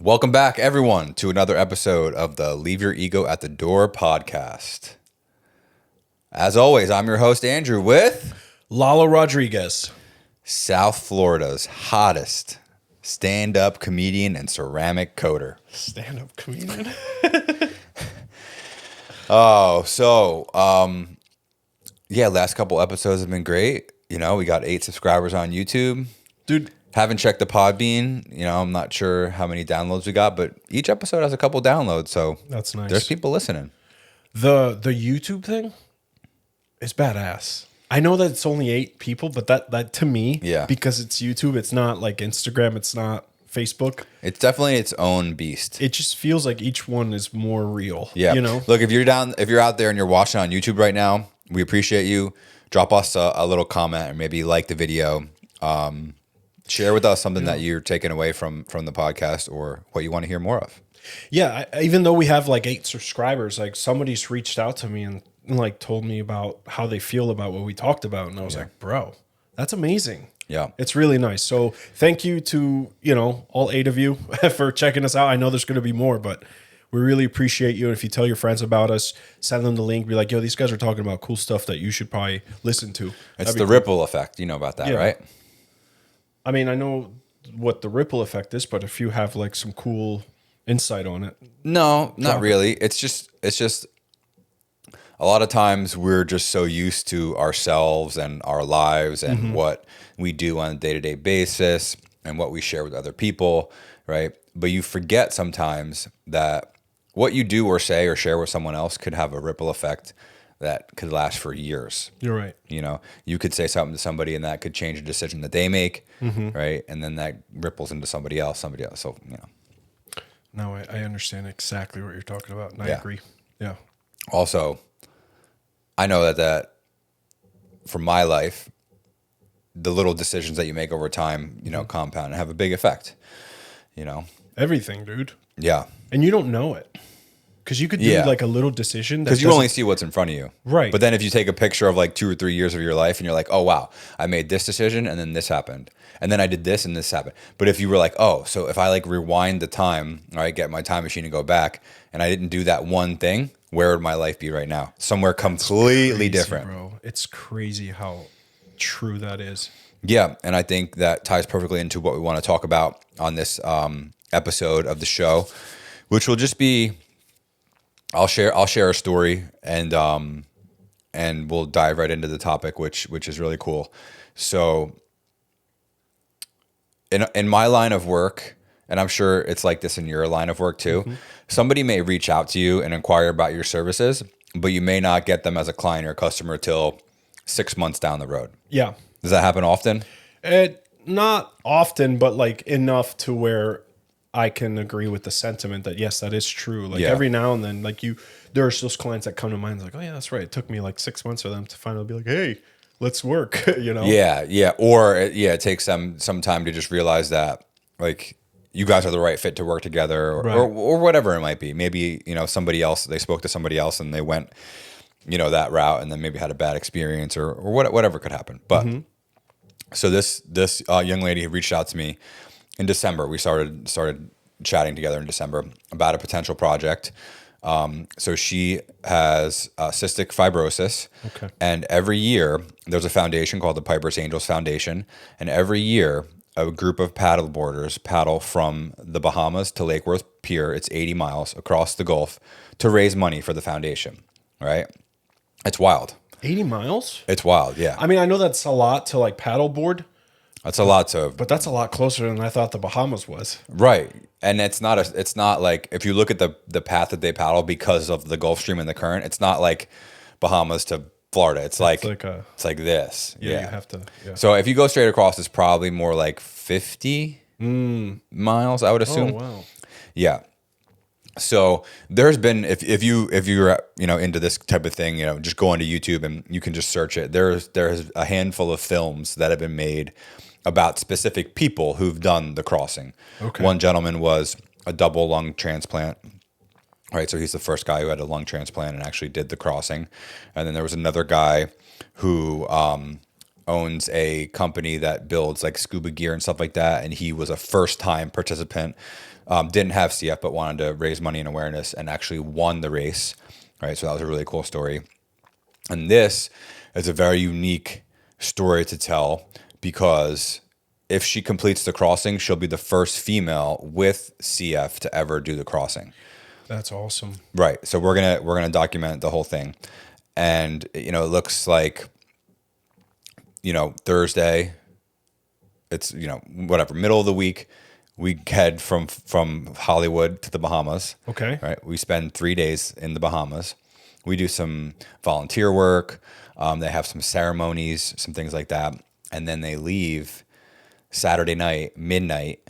Welcome back, everyone, to another episode of the Leave Your Ego at the Door podcast. As always, I'm your host, Andrew, with Lalo Rodriguez. South Florida's hottest stand-up comedian and ceramic coater. Stand-up comedian? Last couple episodes have been great. You know, we got 8 subscribers on YouTube. Dude. Haven't checked the Podbean. You know, I'm not sure how many downloads we got, but each episode has a couple downloads, so that's nice. There's people listening. The YouTube thing is badass. I know that it's only 8 people, but that to me, because it's YouTube, it's not like Instagram, it's not Facebook. It's definitely its own beast. It just feels like each one is more real. Yeah. You know? Look, if you're out there and you're watching on YouTube right now, we appreciate you. Drop us a little comment or maybe like the video. Share with us something that you're taking away from the podcast or what you want to hear more of. Yeah, even though we have like 8 subscribers, like somebody's reached out to me and like told me about how they feel about what we talked about, and I was like, bro, that's amazing. Yeah, it's really nice. So thank you to all 8 of you for checking us out. I know there's going to be more, but we really appreciate you. And if you tell your friends about us, send them the link. Be like, yo, these guys are talking about cool stuff that you should probably listen to. It's the ripple effect. You know about that, right? I mean, I know what the ripple effect is, but if you have like some cool insight on it. No, not really. It's just a lot of times we're just so used to ourselves and our lives and what we do on a day-to-day basis and what we share with other people, right? But you forget sometimes that what you do or say or share with someone else could have a ripple effect that could last for years. You're right. You know, you could say something to somebody and that could change a decision that they make, right? And then that ripples into somebody else. So, No, I understand exactly what you're talking about, and I agree. Yeah. Also, I know that from my life, the little decisions that you make over time, compound and have a big effect, Everything, dude. Yeah. And you don't know it. Because you could do like a little decision. Because you only see what's in front of you. Right. But then if you take a picture of like 2 or 3 years of your life and you're like, oh, wow, I made this decision and then this happened. And then I did this and this happened. But if you were like, oh, so if I like rewind the time, all right, get my time machine and go back and I didn't do that one thing, where would my life be right now? Somewhere completely different. Bro. It's crazy how true that is. Yeah. And I think that ties perfectly into what we want to talk about on this episode of the show, which will just be, I'll share a story and we'll dive right into the topic, which is really cool. So in my line of work, and I'm sure it's like this in your line of work too, somebody may reach out to you and inquire about your services, but you may not get them as a client or customer till 6 months down the road. Yeah. Does that happen often? Not often, but like enough to where I can agree with the sentiment that yes, that is true. Like every now and then, like there's those clients that come to mind like, oh yeah, that's right. It took me like 6 months for them to finally be like, hey, let's work. Yeah. Or it takes them some time to just realize that like you guys are the right fit to work together, or whatever it might be. Maybe somebody else, they spoke to somebody else and they went that route and then maybe had a bad experience or whatever could happen. But so this young lady reached out to me in December. We started chatting together in December about a potential project. So she has cystic fibrosis. Okay. And every year there's a foundation called the Piper's Angels Foundation. And every year a group of paddle boarders paddle from the Bahamas to Lake Worth Pier. It's 80 miles across the Gulf to raise money for the foundation. Right? It's wild. 80 miles? It's wild. Yeah. I mean, I know that's a lot to like paddleboard. That's a lot to, but that's a lot closer than I thought the Bahamas was. Right. And it's not like, if you look at the path that they paddle because of the Gulf Stream and the current, it's not like Bahamas to Florida. It's like this. Yeah. You have to. Yeah. So if you go straight across, it's probably more like 50 miles, I would assume. Oh, wow. Yeah. So there's been, if you're into this type of thing, just go onto YouTube and you can just search it. There's a handful of films that have been made about specific people who've done the crossing. Okay. One gentleman was a double lung transplant. Right, so he's the first guy who had a lung transplant and actually did the crossing. And then there was another guy who owns a company that builds like scuba gear and stuff like that, and he was a first-time participant Didn't have CF, but wanted to raise money and awareness, and actually won the race. Right, so that was a really cool story. And this is a very unique story to tell because if she completes the crossing, she'll be the first female with CF to ever do the crossing. That's awesome. Right. So we're gonna document the whole thing, and it looks like Thursday. It's whatever, middle of the week. We head from Hollywood to the Bahamas. Okay. Right. We spend 3 days in the Bahamas. We do some volunteer work. They have some ceremonies, some things like that. And then they leave Saturday night, midnight,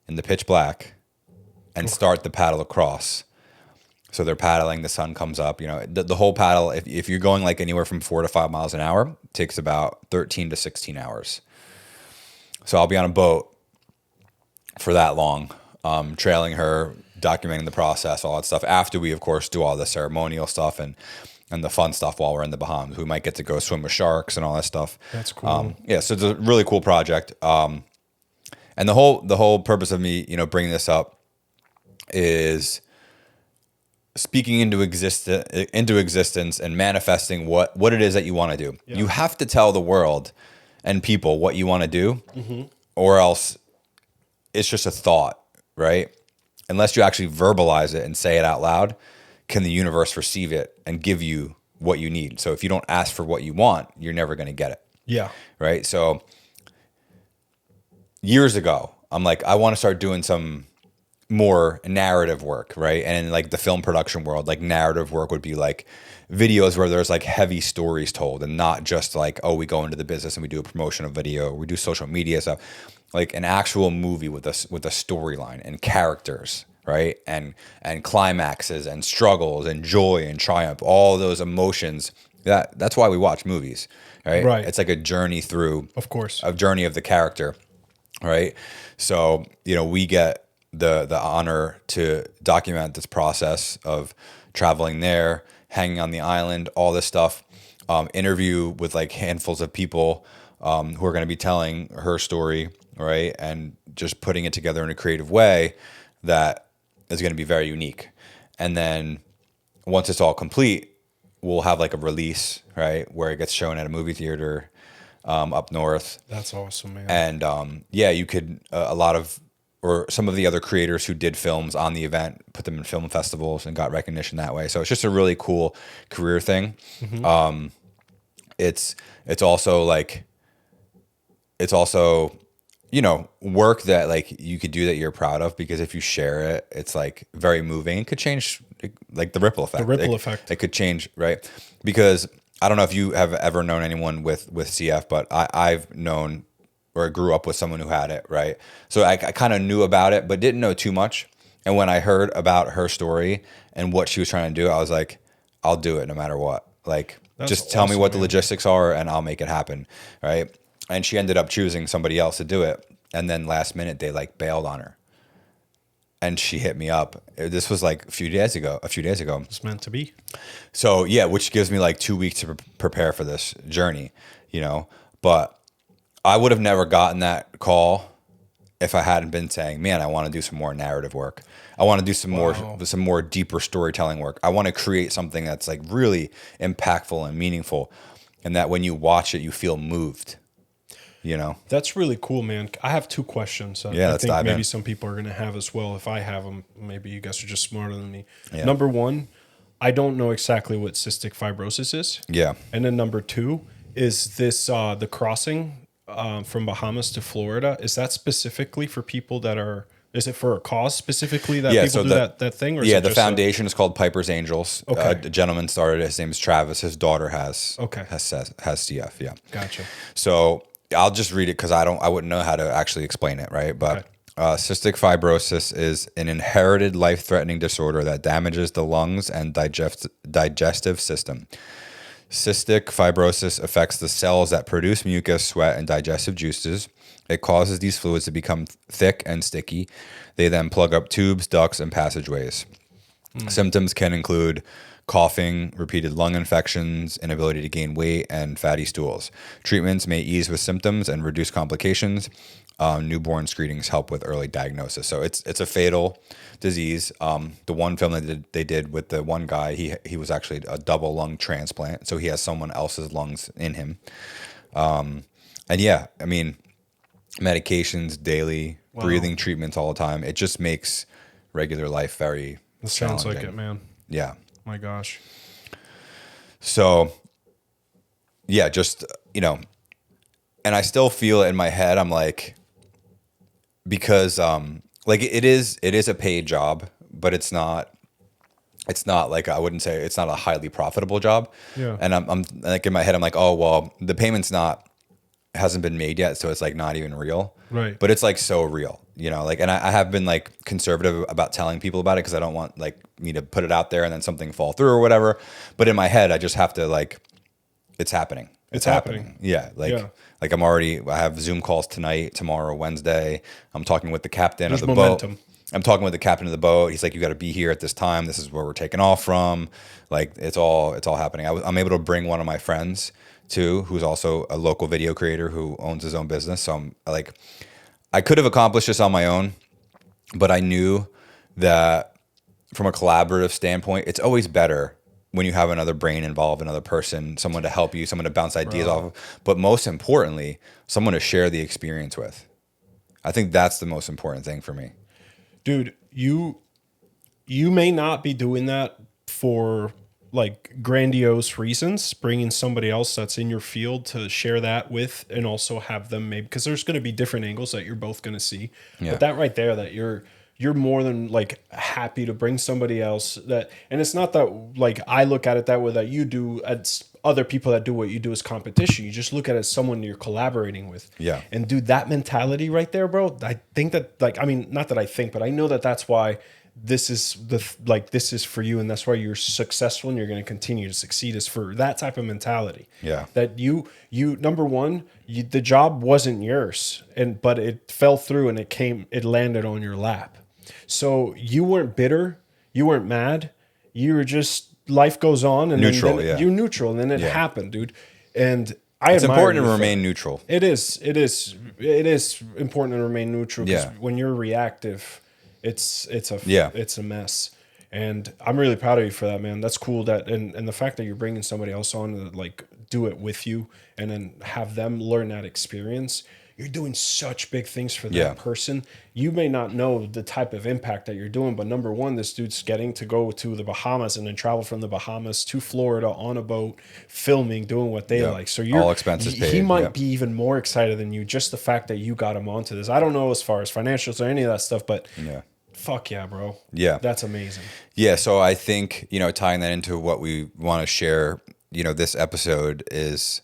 in the pitch black, and start the paddle across. So they're paddling, the sun comes up. The whole paddle, if you're going like anywhere from 4 to 5 miles an hour, takes about 13 to 16 hours. So I'll be on a boat for that long, trailing her, documenting the process, all that stuff. After we, of course, do all the ceremonial stuff and the fun stuff while we're in the Bahamas. We might get to go swim with sharks and all that stuff. That's cool. Yeah, so it's a really cool project. And the whole purpose of me, bringing this up is speaking into existence and manifesting what it is that you want to do. Yeah. You have to tell the world and people what you want to do, or else it's just a thought, right? Unless you actually verbalize it and say it out loud, can the universe receive it and give you what you need? So if you don't ask for what you want, you're never going to get it. Yeah. Right? So years ago, I'm like, I want to start doing some more narrative work, right? And in like the film production world, like narrative work would be like videos where there's like heavy stories told and not just like, oh, we go into the business and we do a promotional video, we do social media stuff. Like an actual movie with a storyline and characters, right? And climaxes and struggles and joy and triumph, all those emotions. That's why we watch movies, right? Right. It's like a journey through, of course, a journey of the character, right? So, we get the honor to document this process of traveling there, hanging on the island, all this stuff, interview with like handfuls of people who are going to be telling her story, right? And just putting it together in a creative way that is going to be very unique. And then once it's all complete, we'll have like a release, right? Where it gets shown at a movie theater up north. That's awesome, man. And you could, or some of the other creators who did films on the event, put them in film festivals and got recognition that way. So it's just a really cool career thing. Mm-hmm. It's also work that like you could do that you're proud of, because if you share it, it's like very moving. It could change like the ripple effect. It could change, right? Because I don't know if you have ever known anyone with CF, but I've known or grew up with someone who had it, right? So I kind of knew about it, but didn't know too much. And when I heard about her story and what she was trying to do, I was like, I'll do it no matter what. Like, just tell me what the logistics are and I'll make it happen, right? And she ended up choosing somebody else to do it. And then last minute, they like bailed on her. And she hit me up. This was like a few days ago. It's meant to be. So yeah, which gives me like 2 weeks to prepare for this journey, But I would have never gotten that call if I hadn't been saying, man, I want to do some more narrative work. I want to do some more deeper storytelling work. I want to create something that's like really impactful and meaningful, and that when you watch it, you feel moved. That's really cool, man. I have 2 questions. Let's think dive maybe in. some people are going to have as well. If I have them, maybe you guys are just smarter than me. Yeah. Number 1, I don't know exactly what cystic fibrosis is. Yeah. And then number 2, is this the crossing from Bahamas to Florida? Is that specifically for people that are? Is it for a cause specifically that people do that thing? Or is it the foundation is called Piper's Angels. Okay. A gentleman started. His name is Travis. His daughter has CF. Yeah. Gotcha. So I'll just read it because I wouldn't know how to actually explain it, right? But cystic fibrosis is an inherited life-threatening disorder that damages the lungs and digestive system. Cystic fibrosis affects the cells that produce mucus, sweat, and digestive juices. It causes these fluids to become thick and sticky. They then plug up tubes, ducts, and passageways. Symptoms can include coughing, repeated lung infections, inability to gain weight, and fatty stools. Treatments may ease with symptoms and reduce complications. newborn screenings help with early diagnosis. So it's a fatal disease. The one film that they did with the one guy, he was actually a double lung transplant, so he has someone else's lungs in him. And yeah, I mean, medications daily, breathing treatments all the time. It just makes regular life very It challenging. sounds like it, man. Yeah. My gosh. So yeah, just, you know, and I still feel it in my head. I'm like, because like it is a paid job, but it's not like, I wouldn't say it's not a highly profitable job. Yeah. And I'm like, in my head, I'm like, oh, well, the payment's hasn't been made yet, so it's like not even real. Right. But it's like so real, you know, like, and I have been like conservative about telling people about it because I don't want like me to put it out there and then something fall through or whatever. But in my head, I just have to like, it's happening. It's happening. Yeah. Like I have Zoom calls tonight, tomorrow, Wednesday. I'm talking with the captain of the boat. I'm talking with the captain of the boat. He's like, you got to be here at this time. This is where we're taking off from. Like, it's all happening. I'm able to bring one of my friends too, who's also a local video creator who owns his own business. So I'm like, I could have accomplished this on my own, but I knew that from a collaborative standpoint, it's always better when you have another brain involved, another person, someone to help you, someone to bounce ideas off of, but most importantly, someone to share the experience with. I think that's the most important thing for me. Dude, you may not be doing that for like grandiose reasons, bringing somebody else that's in your field to share that with, and also have them maybe, because there's going to be different angles that you're both going to see. Yeah. But that right there, that you're more than like happy to bring somebody else that, and it's not that like I look at it that way, that you do as other people that do what you do as competition. You just look at it as someone you're collaborating with. Yeah. And dude, that mentality right there, bro, I think that, like, I mean, not that I think, but I know that that's why this is this is for you, and that's why you're successful and you're going to continue to succeed, is for that type of mentality. Yeah. That you number one, the job wasn't yours, but it fell through and it landed on your lap. So you weren't bitter, you weren't mad, you were just, life goes on, and neutral. Then you're neutral, and then it happened, dude. And it's important to remain neutral. It is important to remain neutral, because when you're reactive, it's a mess. And I'm really proud of you for that, man. That's cool. That and the fact that you're bringing somebody else on to like do it with you, and then have them learn that experience. You're doing such big things for that person. You may not know the type of impact that you're doing, but number one, this dude's getting to go to the Bahamas and then travel from the Bahamas to Florida on a boat, filming, doing what they like. So you're all expenses paid. He might be even more excited than you, just the fact that you got him onto this. I don't know as far as financials or any of that stuff, but fuck yeah, bro. Yeah. That's amazing. Yeah. So I think, you know, tying that into what we want to share, you know, this episode is,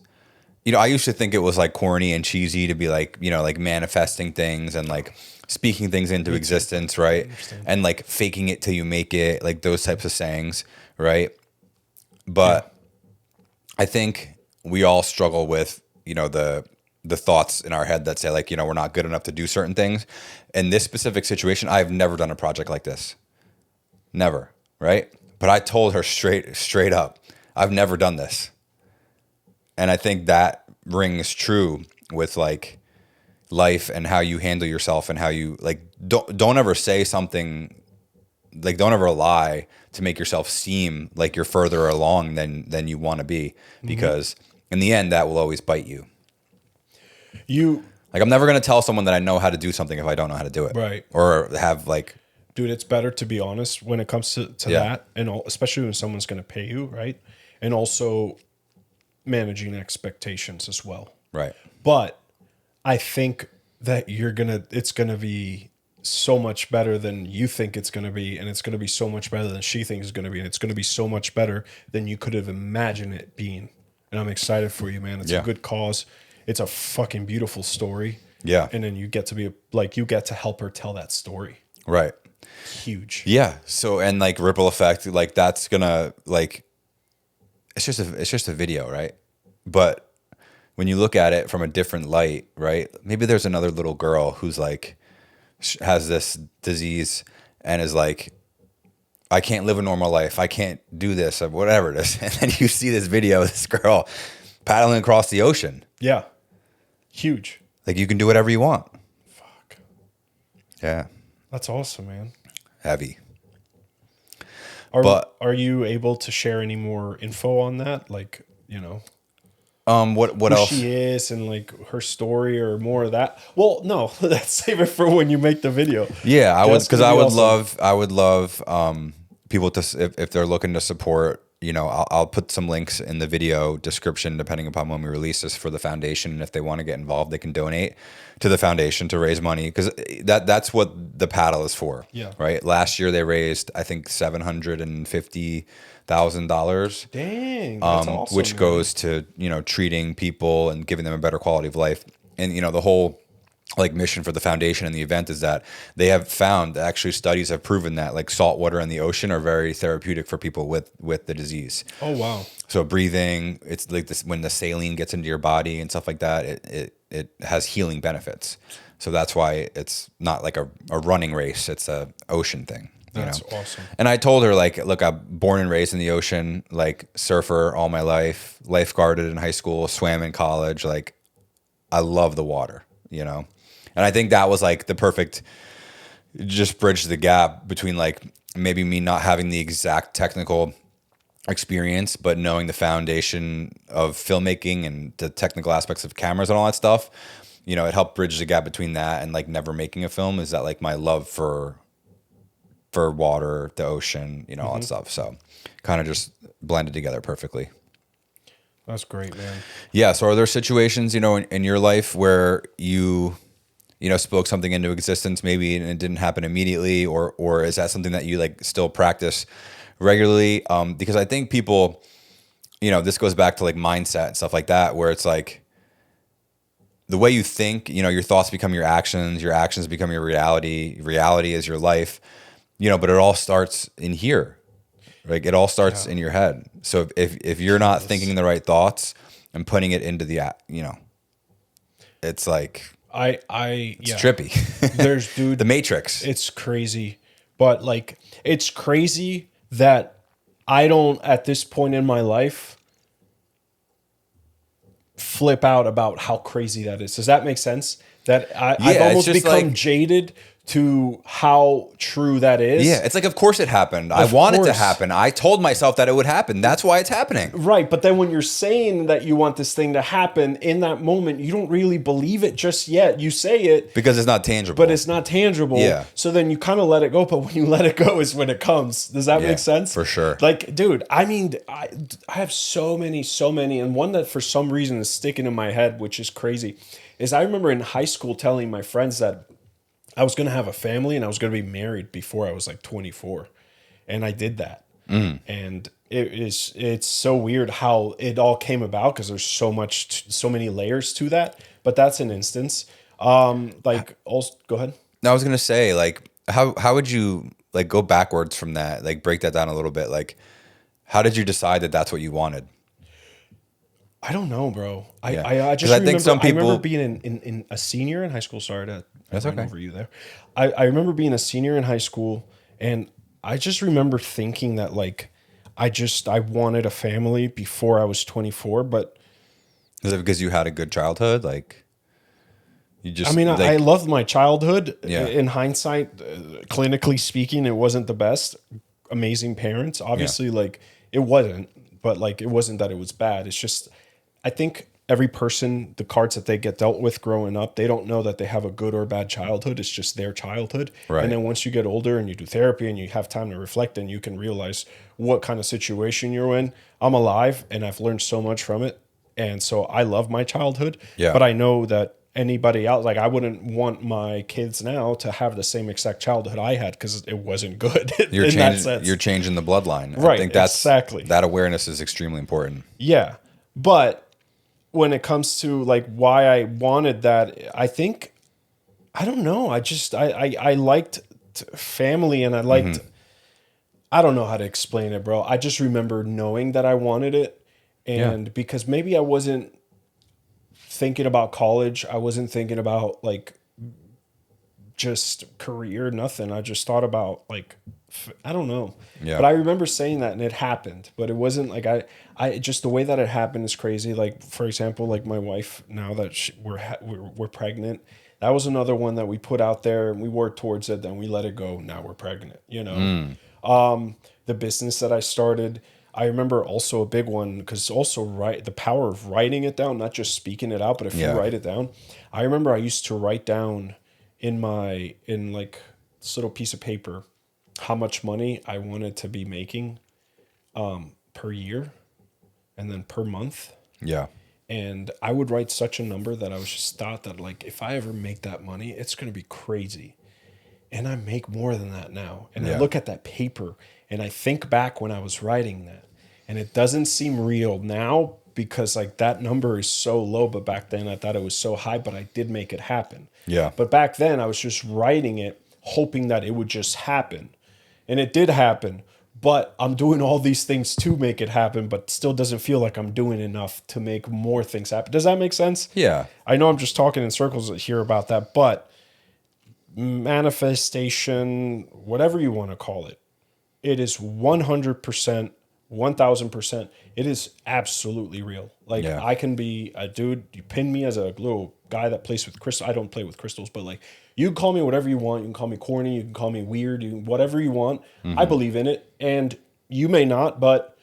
you know, I used to think it was like corny and cheesy to be like, you know, like manifesting things and like speaking things into existence, right? And like faking it till you make it, like those types of sayings, right? But I think we all struggle with, you know, the thoughts in our head that say like, you know, we're not good enough to do certain things. In this specific situation, I've never done a project like this. Never, right? But I told her straight up, I've never done this. And I think that rings true with like life and how you handle yourself, and how you like don't ever say something, like don't ever lie to make yourself seem like you're further along than you want to be, because in the end that will always bite you. Like, I'm never going to tell someone that I know how to do something if I don't know how to do it. Right. Or have like, dude, it's better to be honest when it comes to that, and especially when someone's going to pay you, right? And also managing expectations as well. Right. But I think that it's going to be so much better than you think it's going to be, and it's going to be so much better than she thinks it's going to be, and it's going to be so much better than you could have imagined it being. And I'm excited for you, man. It's a good cause. It's a fucking beautiful story. Yeah. And then you get to help her tell that story. Right. Huge. Yeah. So, and like ripple effect, like that's gonna like, it's just a video, right? But when you look at it from a different light, right? Maybe there's another little girl who's like, has this disease and is like, I can't live a normal life. I can't do this, or whatever it is. And then you see this video of this girl paddling across the ocean. Yeah. Huge. Like, you can do whatever you want. Yeah. That's awesome, man. Heavy. Are you able to share any more info on that? Like, What who else? she is and like her story or more of that? Well, no, let's save it for when you make the video. Yeah, I would, That's because gonna be awesome. I would love people to if they're looking to support. I'll put some links in the video description depending upon when we release this for the foundation, and if they want to get involved, they can donate to the foundation to raise money, because that's what the paddle is for. Yeah. Right. Last year they raised, I think, $750,000. Dang, that's awesome. Which man. goes to treating people and giving them a better quality of life. And the whole like mission for the foundation and the event is that they have found, actually studies have proven that like salt water in the ocean are very therapeutic for people with the disease. Oh wow. So breathing, it's like this, when the saline gets into your body and stuff like that, it has healing benefits. So that's why it's not like a running race, it's a ocean thing. That's awesome. And I told her, like, look, I'm born and raised in the ocean, like surfer all my life, lifeguarded in high school, swam in college. Like, I love the water, And I think that was like the perfect, just bridge the gap between like maybe me not having the exact technical experience, but knowing the foundation of filmmaking and the technical aspects of cameras and all that stuff. It helped bridge the gap between that and like never making a film, is that like my love for water, the ocean, all that stuff. So kind of just blended together perfectly. That's great, man. Yeah. So are there situations, in your life where you spoke something into existence maybe and it didn't happen immediately, or is that something that you like still practice regularly? Because I think people, this goes back to like mindset and stuff like that, where it's like the way you think, your thoughts become your actions become your reality is your life. But it all starts in here. Like it all starts in your head. So if you're not thinking the right thoughts and putting it into the, it's like, it's trippy. There's dude, the Matrix. It's crazy, but like, it's crazy that I don't, at this point in my life, flip out about how crazy that is. Does that make sense? That I've almost become like, jaded to how true that is. Yeah, it's like, of course it happened. I want it to happen. I told myself that it would happen. That's why it's happening. Right, but then when you're saying that you want this thing to happen, in that moment, you don't really believe it just yet. You say it. Because it's not tangible. But it's not tangible. Yeah. So then you kind of let it go, but when you let it go is when it comes. Does that make sense? For sure. Like, dude, I mean, I have so many, and one that for some reason is sticking in my head, which is crazy, is I remember in high school telling my friends that I was going to have a family and I was going to be married before I was like 24. And I did that. And it's so weird how it all came about, because there's so many layers to that. But that's an instance. Also, go ahead. No, I was going to say, like, how would you like go backwards from that? Like break that down a little bit. Like, how did you decide that that's what you wanted? I don't know, bro. I just I remember, think some people, I remember being in a senior in high school. Sorry to run over you there. I remember being a senior in high school, and I just remember thinking that like I wanted a family before I was 24. But is it because you had a good childhood? Like you just, I mean, like, I loved my childhood. Yeah. In hindsight, clinically speaking, it wasn't the best. Amazing parents, obviously. Like it wasn't, but like it wasn't that it was bad. It's just, I think every person, the cards that they get dealt with growing up, they don't know that they have a good or bad childhood. It's just their childhood. Right. And then once you get older and you do therapy and you have time to reflect, and you can realize what kind of situation you're in. I'm alive and I've learned so much from it. And so I love my childhood. Yeah. But I know that anybody else, like I wouldn't want my kids now to have the same exact childhood I had, because it wasn't good you're in changing, that sense. You're changing the bloodline. Right. I think that's exactly. That awareness is extremely important. Yeah. But when it comes to like why I wanted that, I think, I don't know. I liked family, and I liked, I don't know how to explain it, bro. I just remember knowing that I wanted it. And because maybe I wasn't thinking about college, I wasn't thinking about like just career, nothing. I just thought about like, I don't know. Yeah. But I remember saying that, and it happened, but it wasn't like I just, the way that it happened is crazy. Like, for example, like my wife, now that we're pregnant, That was another one that we put out there and we worked towards it. Then we let it go. Now we're pregnant, you know. The business that I started, I remember also a big one because also the power of writing it down, not just speaking it out, but if you write it down. I remember I used to write down in like this little piece of paper how much money I wanted to be making per year and then per month. Yeah. And I would write such a number that I was just thought that like if I ever make that money, it's going to be crazy. And I make more than that now. And I look at that paper and I think back when I was writing that, and it doesn't seem real now because like that number is so low, but back then I thought it was so high, but I did make it happen. Yeah. But back then I was just writing it, hoping that it would just happen. And it did happen, but I'm doing all these things to make it happen, but still doesn't feel like I'm doing enough to make more things happen. Does that make sense? Yeah. I know I'm just talking in circles here about that, but manifestation, whatever you want to call it, it is 100%, 1000%. It is absolutely real. Like I can be a dude, you pin me as a little guy that plays with crystals. I don't play with crystals, but like you can call me whatever you want. You can call me corny. You can call me weird. Whatever you want. I believe in it. And you may not, but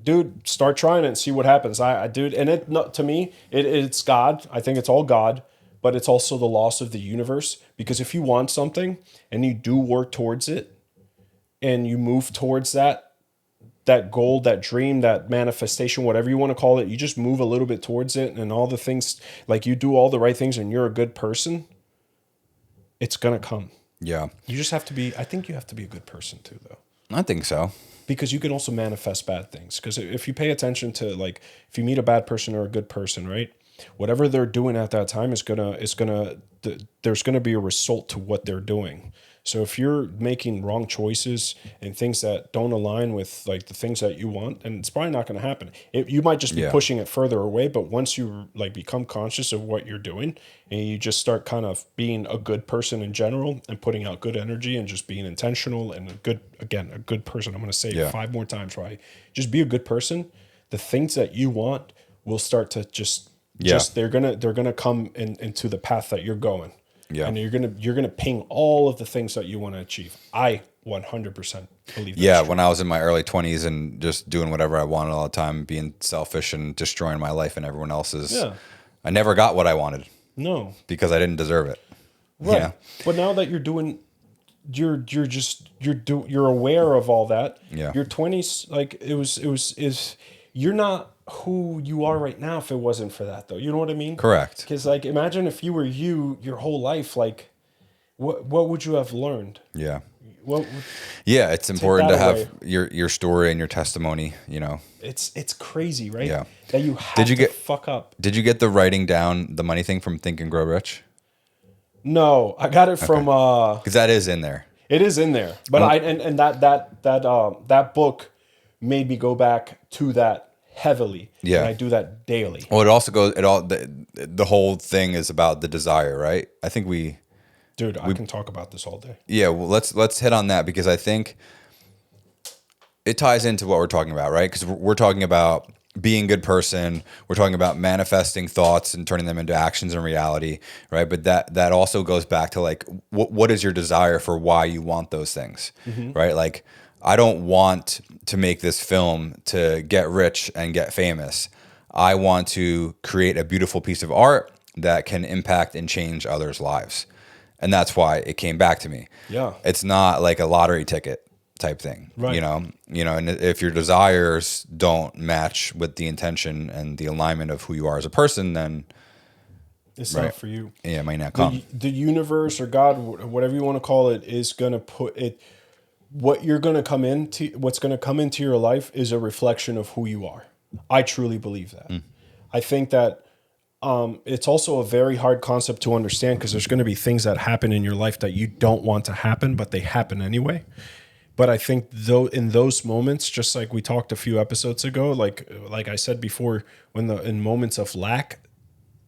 dude, start trying it and see what happens. Dude, and to me, it's God. I think it's all God, but it's also the loss of the universe. Because if you want something and you do work towards it and you move towards that goal, that dream, that manifestation, whatever you want to call it, you just move a little bit towards it and all the things, like you do all the right things and you're a good person, it's going to come. Yeah. You just have to be, I think you have to be a good person too, though. I think so. Because you can also manifest bad things. Because if you pay attention to, like, if you meet a bad person or a good person, right? Whatever they're doing at that time there's gonna be a result to what they're doing. So if you're making wrong choices and things that don't align with like the things that you want, and it's probably not going to happen. You might just be pushing it further away, but once you like become conscious of what you're doing and you just start kind of being a good person in general and putting out good energy and just being intentional and a good person. I'm going to say it 5 more times, right? Just be a good person. The things that you want will start to just they're gonna come into the path that you're going. Yeah. And you're gonna ping all of the things that you want to achieve. I 100% believe that. Yeah, when I was in my early 20s and just doing whatever I wanted all the time, being selfish and destroying my life and everyone else's. Yeah. I never got what I wanted. No. Because I didn't deserve it. Right. Yeah. But now that you're aware of all that. Yeah. Your 20s, like you're not who you are right now if it wasn't for that, though. You know what I mean? Correct. Because like imagine if you were your whole life, like what would you have learned? Yeah. It's important to have your story and your testimony, you know. It's crazy, right? Yeah. That you have to fuck up. Did you get the writing down the money thing from Think and Grow Rich? No, I got it from because that is in there. It is in there. But that book made me go back to that heavily. Yeah. And I do that daily. Well, the whole thing is about the desire, right? I think I can talk about this all day. Yeah, well, let's hit on that because I think it ties into what we're talking about, right? Because we're talking about being a good person. We're talking about manifesting thoughts and turning them into actions and reality, right? But that also goes back to like, what is your desire for why you want those things, right? Like, I don't want to make this film to get rich and get famous. I want to create a beautiful piece of art that can impact and change others' lives. And that's why it came back to me. Yeah. It's not like a lottery ticket type thing, right. You know, and if your desires don't match with the intention and the alignment of who you are as a person, then it's not for you. Yeah, it might not come. The universe or God, whatever you want to call it, is going to put it. What's going to come into your life is a reflection of who you are. I truly believe that. I think that it's also a very hard concept to understand because there's going to be things that happen in your life that you don't want to happen, but they happen anyway. But I think though in those moments, just like we talked a few episodes ago, like I said before, in moments of lack,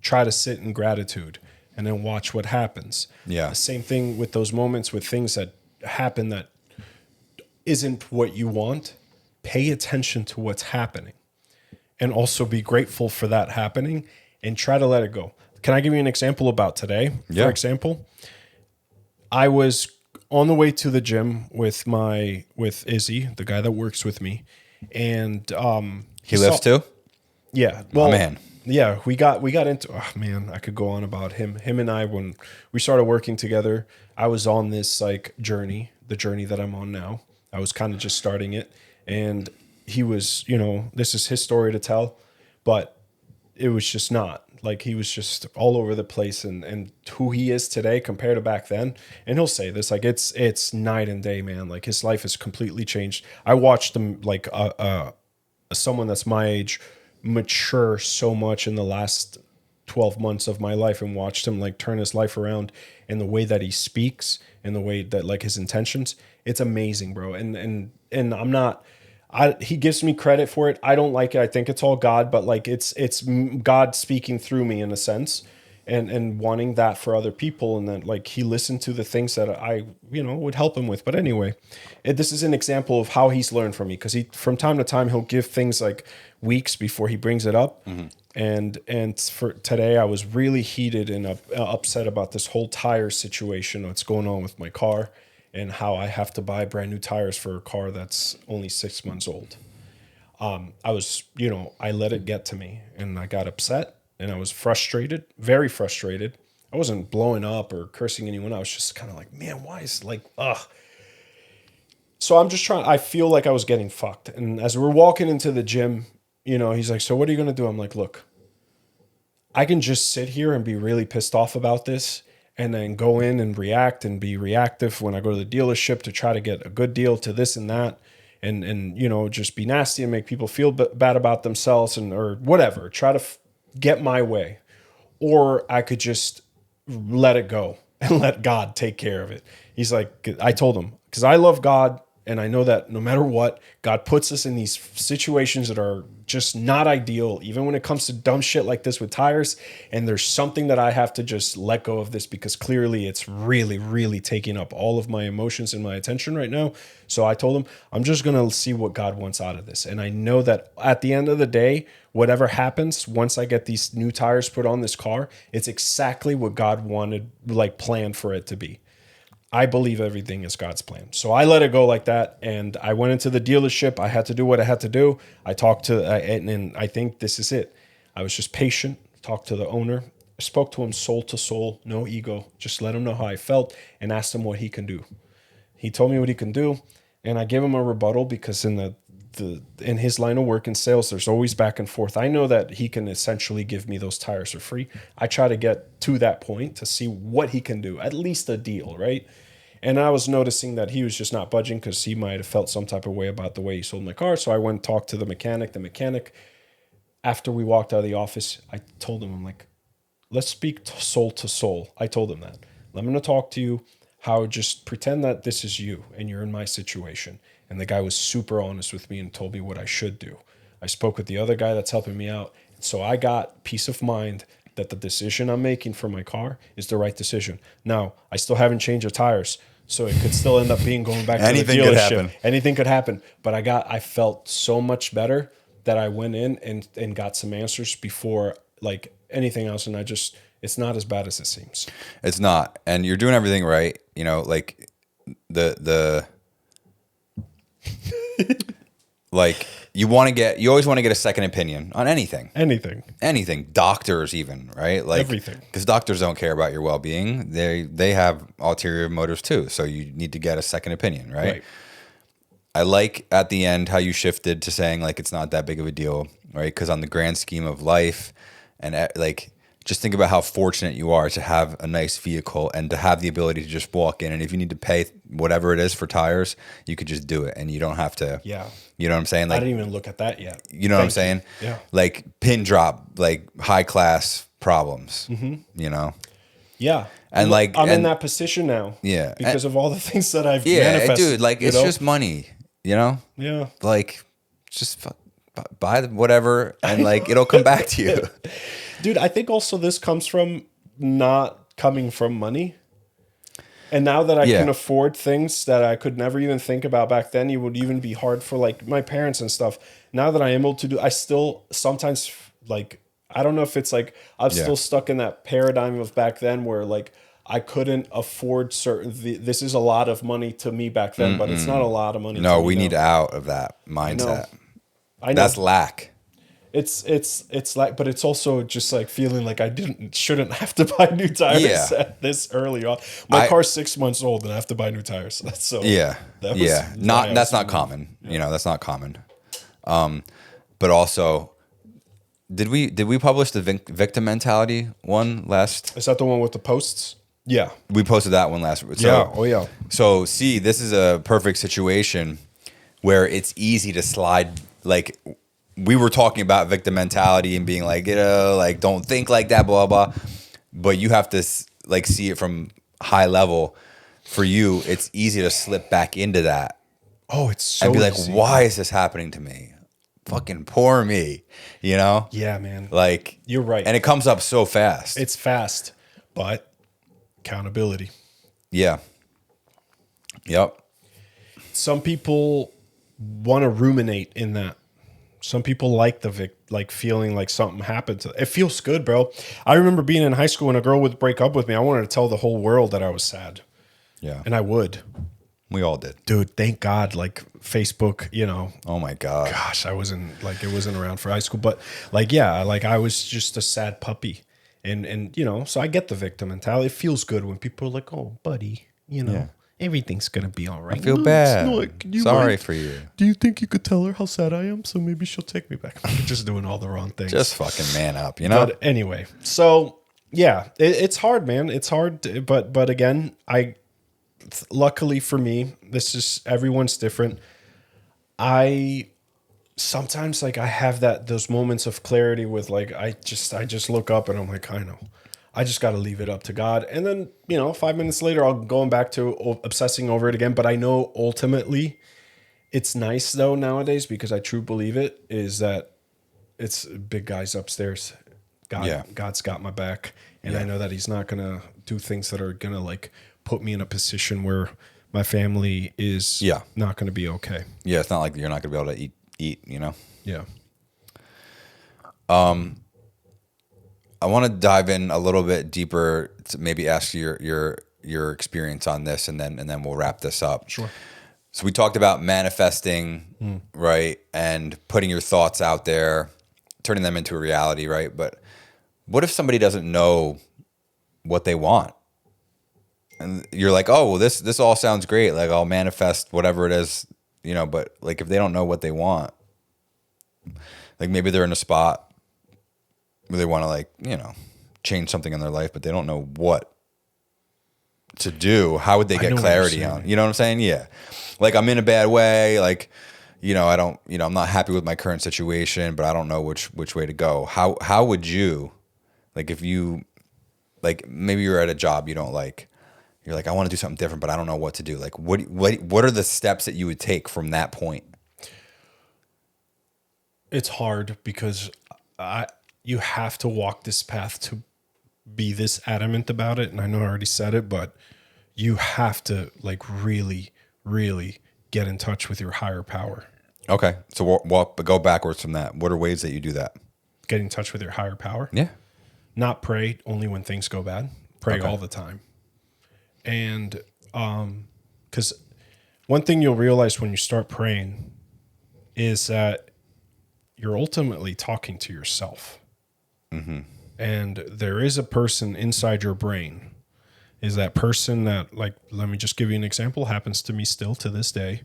try to sit in gratitude and then watch what happens. Yeah. The same thing with those moments with things that happen that isn't what you want. Pay attention to what's happening and also be grateful for that happening and try to let it go. Can I give you an example about today? Yeah. For example, I was on the way to the gym with Izzy, the guy that works with me, and he lifts too. Yeah, well, man. Yeah, we got into. Oh man, I could go on about him. Him and I, when we started working together, I was on this like journey, the journey that I'm on now. I was kind of just starting it, and he was, this is his story to tell, but it was just not. Like he was just all over the place, and who he is today compared to back then. And he'll say this, like it's night and day, man. Like his life has completely changed. I watched him like someone that's my age mature so much in the last 12 months of my life, and watched him like turn his life around, and the way that he speaks and the way that like his intentions. It's amazing, bro. And I'm not. He gives me credit for it. I don't like it. I think it's all God, but like it's God speaking through me in a sense, and wanting that for other people, and then like he listened to the things that I would help him with. But anyway, this is an example of how he's learned from me, because he from time to time he'll give things like weeks before he brings it up. And for today, I was really heated and upset about this whole tire situation, what's going on with my car, and how I have to buy brand new tires for a car that's only 6 months old. I was, I let it get to me, and I got upset, and I was frustrated, very frustrated. I wasn't blowing up or cursing anyone. I was just kind of like, man, why is like, ugh. So I'm just trying, I feel like I was getting fucked. And as we're walking into the gym, he's like, so what are you going to do? I'm like, look, I can just sit here and be really pissed off about this, and then go in and react and be reactive when I go to the dealership to try to get a good deal to this and that, and just be nasty and make people feel bad about themselves, or whatever, try to get my way. Or I could just let it go and let God take care of it. He's like, I told him, because I love God, and I know that no matter what, God puts us in these situations that are just not ideal, even when it comes to dumb shit like this with tires. And there's something that I have to just let go of this, because clearly it's really, really taking up all of my emotions and my attention right now. So I told him, I'm just going to see what God wants out of this. And I know that at the end of the day, whatever happens, once I get these new tires put on this car, it's exactly what God wanted, like planned for it to be. I believe everything is God's plan. So I let it go like that. And I went into the dealership. I had to do what I had to do. I talked to, and I think this is it. I was just patient, talked to the owner, spoke to him soul to soul, no ego, just let him know how I felt, and asked him what he can do. He told me what he can do, and I gave him a rebuttal, because in in his line of work in sales, there's always back and forth. I know that he can essentially give me those tires for free. I try to get to that point to see what he can do, at least a deal, right? And I was noticing that he was just not budging, because he might have felt some type of way about the way he sold my car. So I went and talked to the mechanic. The mechanic, after we walked out of the office, I told him, I'm like, let's speak soul to soul. I told him that. I'm going to talk to you how, just pretend that this is you and you're in my situation. And the guy was super honest with me and told me what I should do. I spoke with the other guy that's helping me out. So I got peace of mind that the decision I'm making for my car is the right decision. Now, I still haven't changed the tires, so it could still end up being going back to the dealership. Anything could happen. Anything could happen. But I felt so much better that I went in and got some answers before like anything else. And it's not as bad as it seems. It's not. And you're doing everything right. Like the like you always want to get a second opinion on anything. Doctors even, right? Like everything. Because doctors don't care about your well-being. They have ulterior motives too. So you need to get a second opinion, right? I like at the end how you shifted to saying like it's not that big of a deal, right? Because on the grand scheme of life, and like just think about how fortunate you are to have a nice vehicle and to have the ability to just walk in, and if you need to pay whatever it is for tires, you could just do it, and you don't have to. Yeah. You know what I'm saying? Like, I didn't even look at that yet. You know what I'm saying? Yeah. Like pin drop, like high class problems. Yeah. And like I'm in that position now. Yeah. Because of all the things that I've manifested. Dude, like it's just money, Yeah. Like just buy whatever, and like it'll come back to you. Dude, I think also this comes from not coming from money. And now that I can afford things that I could never even think about back then, it would even be hard for like my parents and stuff. Now that I am able to do, I still sometimes like I don't know if it's like I'm Yeah. still stuck in that paradigm of back then where like I couldn't afford this is a lot of money to me back then, but it's not a lot of money to No, me we now. need out of that I know. mindset. I know. That's lack. It's like, but it's also just like feeling like I shouldn't have to buy new tires Yeah. at this early on. My car's 6 months old and I have to buy new tires. So Yeah. that was Yeah. why I That's was not moving. common. You know, that's not common. But also, did we publish the victim mentality one last? Is that the one with the posts? Yeah. We posted that one last. So, Yeah. Oh yeah. So see, this is a perfect situation where it's easy to slide. Like we were talking about victim mentality and being like, you know, like don't think like that, blah blah. But you have to like see it from high level. For you, it's easy to slip back into that Oh, it's so and be like, easy. why is this happening to me? Fucking poor me, you know? Yeah, man. Like You're right. and it comes up so fast. It's fast, but accountability. Yeah. Yep. Some people want to ruminate in that. Some people like like feeling like something happened to. It feels good, bro. I remember being in high school when a girl would break up with me. I wanted to tell the whole world that I was sad, Yeah. and I would. We all did. Dude, thank God, like Facebook, you know. Oh my God. Gosh, I wasn't like it wasn't around for high school, but like yeah, like I was just a sad puppy, and you know, so I get the victim mentality. It feels good when people are like, "Oh, buddy, you know, Yeah. everything's gonna be all right." I feel No, bad. it's not. Can you Sorry mind? for you. Do you think you could tell her how sad I am? So maybe she'll take me back. I'm just doing all the wrong things. Just fucking man up, you know? But anyway, so yeah, it's hard, man. It's hard, but again, luckily for me, this is everyone's different. I sometimes like I have those moments of clarity with like I just look up and I'm like, I know. I just got to leave it up to God. And then, you know, 5 minutes later I'll going back to obsessing over it again, but I know ultimately it's nice though nowadays because I truly believe it is that it's big guys upstairs. God's got my back and I know that he's not going to do things that are going to like put me in a position where my family is not going to be okay. Yeah, it's not like you're not going to be able to eat, you know? Yeah. I want to dive in a little bit deeper to maybe ask your experience on this and then we'll wrap this up. Sure. So we talked about manifesting, right? And putting your thoughts out there, turning them into a reality, right? But what if somebody doesn't know what they want? And you're like, oh, well, this all sounds great. Like I'll manifest whatever it is, you know, but like if they don't know what they want, like maybe they're in a spot where they want to like, you know, change something in their life, but they don't know what to do. How would they get clarity on? You know what I'm saying? Yeah. Like I'm in a bad way. Like, you know, I'm not happy with my current situation, but I don't know which way to go. How would you, like if you, like maybe you're at a job you don't like, you're like, I want to do something different, but I don't know what to do. Like what are the steps that you would take from that point? It's hard because you have to walk this path to be this adamant about it. And I know I already said it, but you have to like really, really get in touch with your higher power. Okay. So go backwards from that. What are ways that you do that? Get in touch with your higher power. Yeah. Not pray only when things go bad. Pray all the time. And because one thing you'll realize when you start praying is that you're ultimately talking to yourself. Mm-hmm. And there is a person inside your brain. Is that person that, like, let me just give you an example, happens to me still to this day.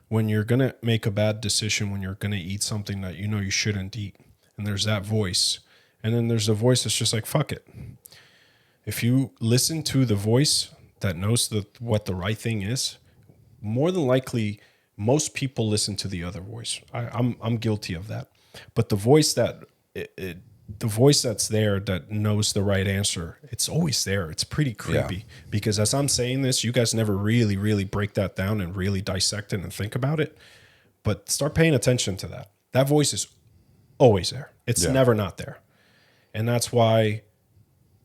When you're going to make a bad decision, when you're going to eat something that you know you shouldn't eat, and there's that voice. And then there's the voice that's just like, fuck it. If you listen to the voice that knows what the right thing is, more than likely, most people listen to the other voice. I'm guilty of that. But the voice the voice that's there that knows the right answer, it's always there. It's pretty creepy because as I'm saying this, you guys never really, really break that down and really dissect it and think about it. But start paying attention to that. That voice is always there. It's never not there. And that's why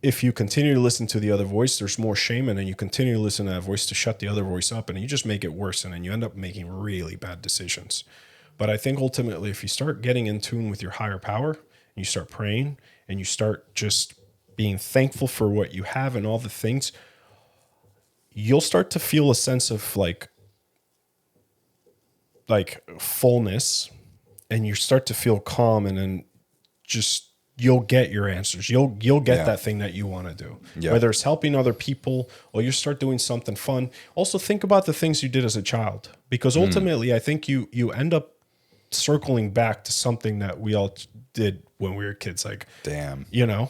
if you continue to listen to the other voice, there's more shame. And then you continue to listen to that voice to shut the other voice up. And you just make it worse. And then you end up making really bad decisions. But I think ultimately, if you start getting in tune with your higher power, and you start praying and you start just being thankful for what you have and all the things, you'll start to feel a sense of like fullness, and you start to feel calm, and then just you'll get your answers. You'll get that thing that you want to do. Yeah. Whether it's helping other people or you start doing something fun. Also think about the things you did as a child, because ultimately I think you end up circling back to something that we all did when we were kids. Like, damn, you know,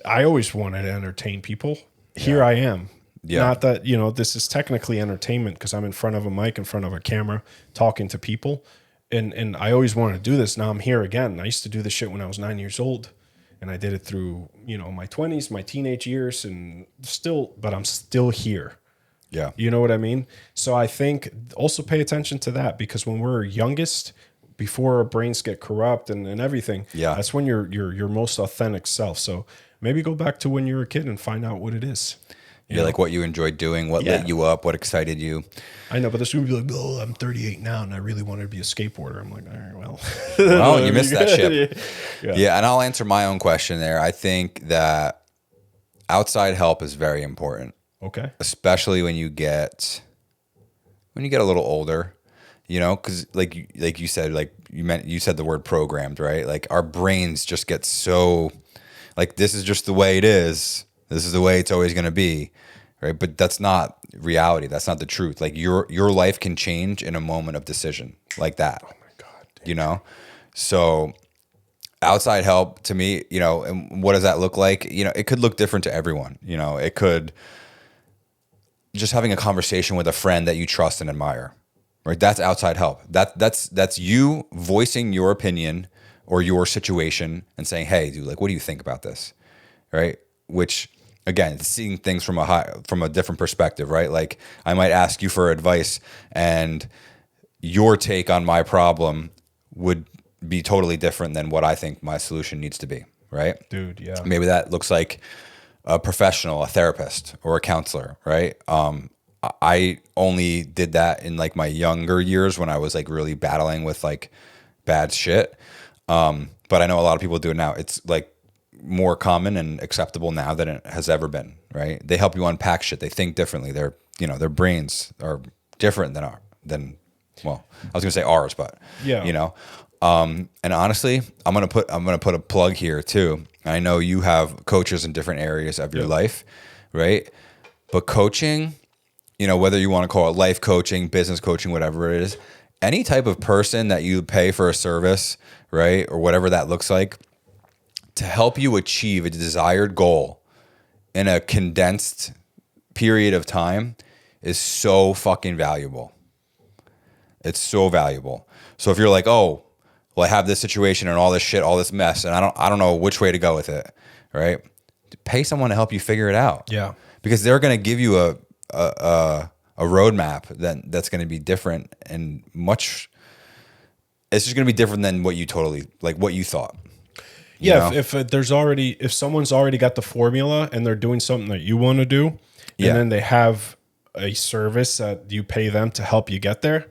I always wanted to entertain people. Here I am. Yeah. Not that, you know, this is technically entertainment because I'm in front of a mic, in front of a camera, talking to people. And I always wanted to do this. Now I'm here again. I used to do this shit when I was 9 years old. And I did it through, you know, my 20s, my teenage years, and but I'm still here. Yeah. You know what I mean? So I think also pay attention to that, because when we're youngest, before our brains get corrupt and everything, that's when you're your most authentic self. So maybe go back to when you were a kid and find out what it is. Yeah, like what you enjoyed doing, what lit you up, what excited you. I know, but this would be like, oh, I'm 38 now, and I really wanted to be a skateboarder. I'm like, all right, well. Well, you missed that ship. Yeah, and I'll answer my own question there. I think that outside help is very important. Okay. Especially when you get a little older, you know, because like you said, like you said the word programmed, right? Like our brains just get so, like, this is just the way it is. This is the way it's always going to be, right? But that's not reality. That's not the truth. Like your life can change in a moment of decision like that. Oh my God. Dude. You know? So outside help to me, you know, and what does that look like? You know, it could look different to everyone. You know, it could just having a conversation with a friend that you trust and admire, right? That's outside help. That's you voicing your opinion or your situation and saying, hey, dude, like, what do you think about this? Right? Which, again, seeing things from a different perspective, right? Like I might ask you for advice, and your take on my problem would be totally different than what I think my solution needs to be, right? Dude, yeah. Maybe that looks like a professional, a therapist, or a counselor, right? I only did that in like my younger years when I was like really battling with like bad shit. But I know a lot of people do it now. It's like more common and acceptable now than it has ever been, right? They help you unpack shit. They think differently. Their brains are different than well, I was gonna say ours, but you know. And honestly, I'm gonna put a plug here too. I know you have coaches in different areas of your life, right? But coaching, you know, whether you want to call it life coaching, business coaching, whatever it is, any type of person that you pay for a service, right, or whatever that looks like, to help you achieve a desired goal in a condensed period of time is so fucking valuable. It's so valuable. So if you're like, oh, well, I have this situation and all this shit, all this mess, and I don't know which way to go with it, right? Pay someone to help you figure it out. Yeah. Because they're going to give you a roadmap that's going to be different and much. It's just going to be different than what you thought. Yeah, if someone's already got the formula and they're doing something that you want to do, and then they have a service that you pay them to help you get there,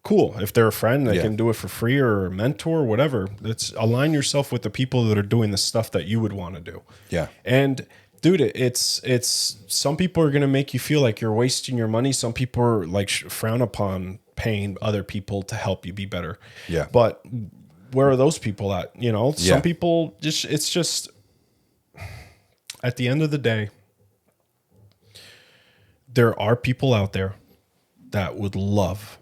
cool. If they're a friend, they can do it for free, or a mentor, or whatever. Let's align yourself with the people that are doing the stuff that you would want to do. Yeah. And dude, it's some people are going to make you feel like you're wasting your money. Some people are like frown upon paying other people to help you be better. Yeah. But where are those people at? You know, some people it's just at the end of the day, there are people out there that would love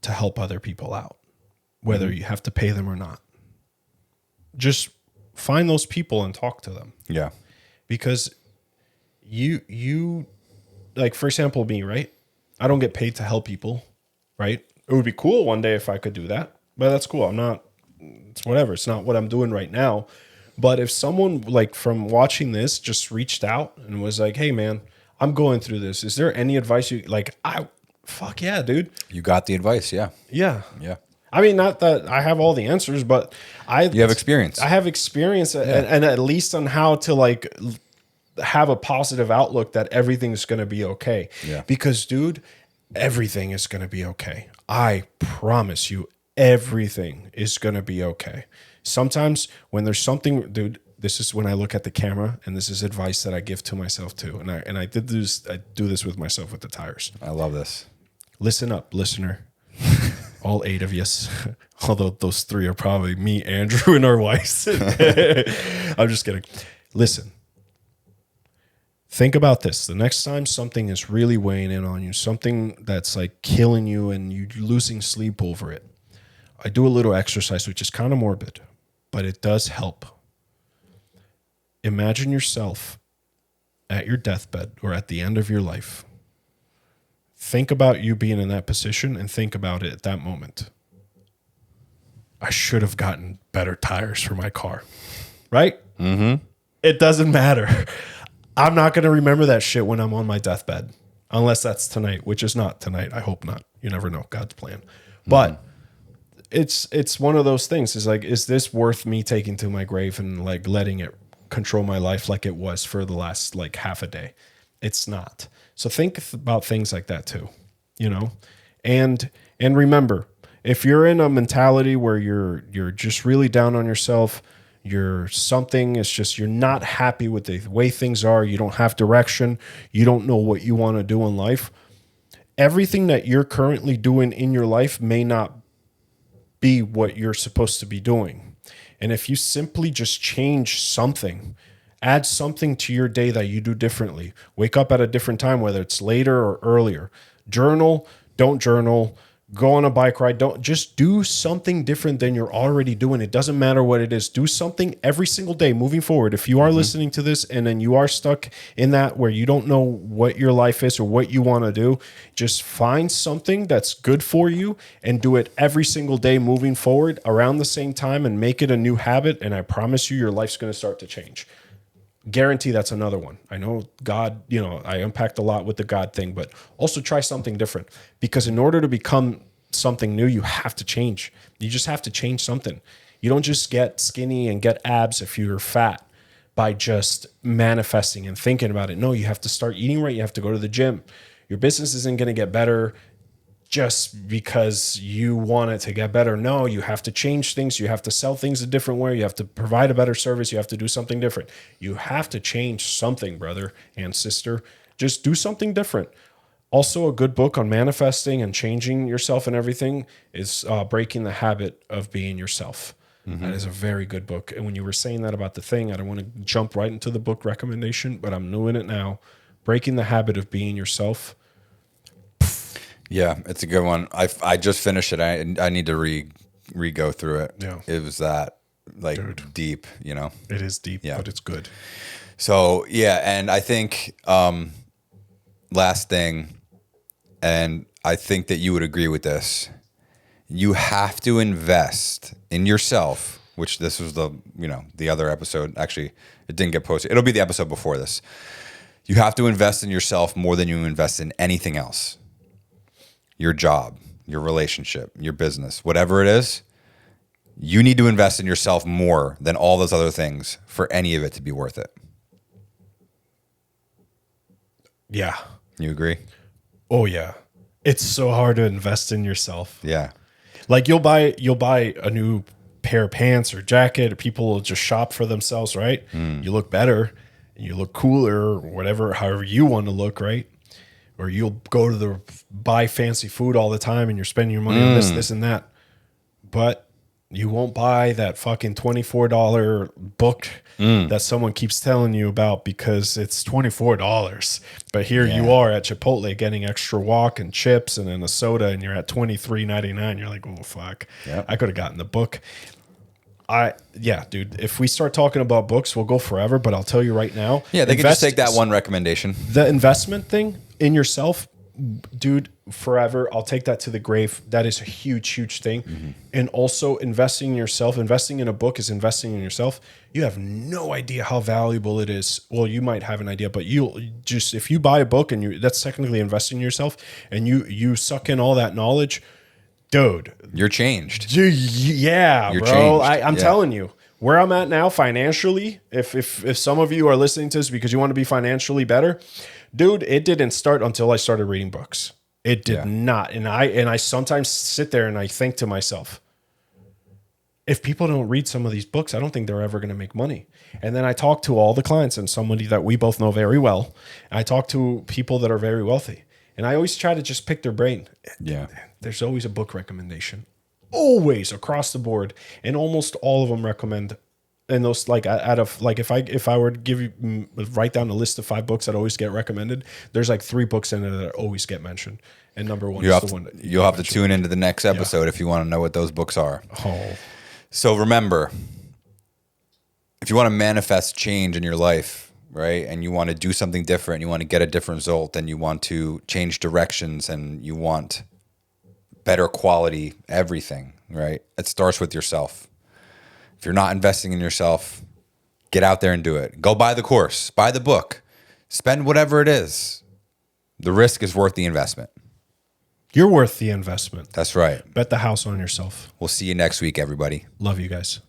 to help other people out, whether you have to pay them or not. Just find those people and talk to them. Yeah. Because you like, for example, me, right? I don't get paid to help people, right? It would be cool one day if I could do that, but that's cool. It's whatever. It's not what I'm doing right now. But if someone like from watching this just reached out and was like, hey man, I'm going through this. Is there any advice fuck yeah, dude. You got the advice. Yeah. Yeah. Yeah. I mean, not that I have all the answers, but you have experience. I have experience and at least on how to like have a positive outlook that everything's going to be okay. Yeah. Because dude, everything is going to be okay. I promise you, everything is going to be okay. Sometimes when there's something, dude, this is when I look at the camera, and this is advice that I give to myself too. And I do this with myself with the tires. I love this. Listen up, listener. All 8 of us. Although those 3 are probably me, Andrew, and our wives. I'm just kidding. Listen. Think about this. The next time something is really weighing in on you, something that's like killing you and you're losing sleep over it, I do a little exercise, which is kind of morbid, but it does help. Imagine yourself at your deathbed or at the end of your life. Think about you being in that position and think about it at that moment. I should have gotten better tires for my car, right? Mm-hmm. It doesn't matter. I'm not going to remember that shit when I'm on my deathbed, unless that's tonight, which is not tonight. I hope not. You never know, God's plan. But it's one of those things. Is like, is this worth me taking to my grave and like letting it control my life like it was for the last like half a day? It's not. So think about things like that too, you know, and remember, if you're in a mentality where you're just really down on yourself, you're not happy with the way things are, you don't have direction, you don't know what you want to do in life, everything that you're currently doing in your life may not be what you're supposed to be doing. And if you simply just change something, add something to your day that you do differently. Wake up at a different time, whether it's later or earlier. Journal, don't journal. Go on a bike ride. Don't just do something different than you're already doing. It doesn't matter what it is. Do something every single day moving forward. If you are listening to this and then you are stuck in that where you don't know what your life is or what you want to do, just find something that's good for you and do it every single day moving forward around the same time and make it a new habit. And I promise you, your life's going to start to change. Guarantee that's another one. I know God, you know, I unpacked a lot with the God thing, but also try something different, because in order to become something new, you have to change. You just have to change something. You don't just get skinny and get abs if you're fat by just manifesting and thinking about it. No, you have to start eating right. You have to go to the gym. Your business isn't going to get better just because you want it to get better. No, you have to change things. You have to sell things a different way. You have to provide a better service. You have to do something different. You have to change something, brother and sister. Just do something different. Also, a good book on manifesting and changing yourself and everything is Breaking the Habit of Being Yourself. Mm-hmm. That is a very good book. And when you were saying that about the thing, I don't want to jump right into the book recommendation, but I'm doing it now. Breaking the Habit of Being Yourself. Yeah, it's a good one. I just finished it. I need to re-go through it. Yeah. It was that like deep, you know. It is deep, but it's good. So yeah, and I think last thing, and I think that you would agree with this, you have to invest in yourself, which this was the other episode. Actually, it didn't get posted. It'll be the episode before this. You have to invest in yourself more than you invest in anything else. Your job, your relationship, your business, whatever it is, you need to invest in yourself more than all those other things for any of it to be worth it. Yeah. You agree? Oh yeah. It's so hard to invest in yourself. Yeah. Like you'll buy a new pair of pants or jacket, or people will just shop for themselves, right? You look better, you look cooler, or whatever, however you want to look, right? Or you'll go to buy fancy food all the time and you're spending your money on this and that. But you won't buy that fucking $24 book that someone keeps telling you about because it's $24. But here you are at Chipotle getting extra wok and chips and then a soda and you're at $23.99. You're like, oh, fuck. Yep. I could have gotten the book. Dude, if we start talking about books, we'll go forever. But I'll tell you right now. Yeah, they can just take that one recommendation. The investment thing in yourself, dude, forever. I'll take that to the grave. That is a huge, huge thing. Mm-hmm. And also investing in yourself, investing in a book is investing in yourself. You have no idea how valuable it is. Well, you might have an idea, but you'll just, if you buy a book and that's technically investing in yourself and you suck in all that knowledge, dude, you're changed. Yeah, you're bro. I'm telling you, where I'm at now financially, if some of you are listening to this because you want to be financially better, dude, it didn't start until I started reading books. It did not. And I sometimes sit there and I think to myself, if people don't read some of these books, I don't think they're ever going to make money. And then I talk to all the clients and somebody that we both know very well. I talk to people that are very wealthy, and I always try to just pick their brain. Yeah. There's always a book recommendation, always across the board. And almost all of them recommend, and those like out of like, if I were to give you, write down a list of 5 books that always get recommended, there's like 3 books in it that always get mentioned. And number 1 is the one that you'll have to tune into the next episode if you want to know what those books are. Oh. So remember, if you want to manifest change in your life, right, and you want to do something different, you want to get a different result, and you want to change directions, and you want better quality everything, right, it starts with yourself. If you're not investing in yourself, get out there and do it. Go buy the course, buy the book, spend whatever it is. The risk is worth the investment. You're worth the investment. That's right. Bet the house on yourself. We'll see you next week, everybody. Love you guys.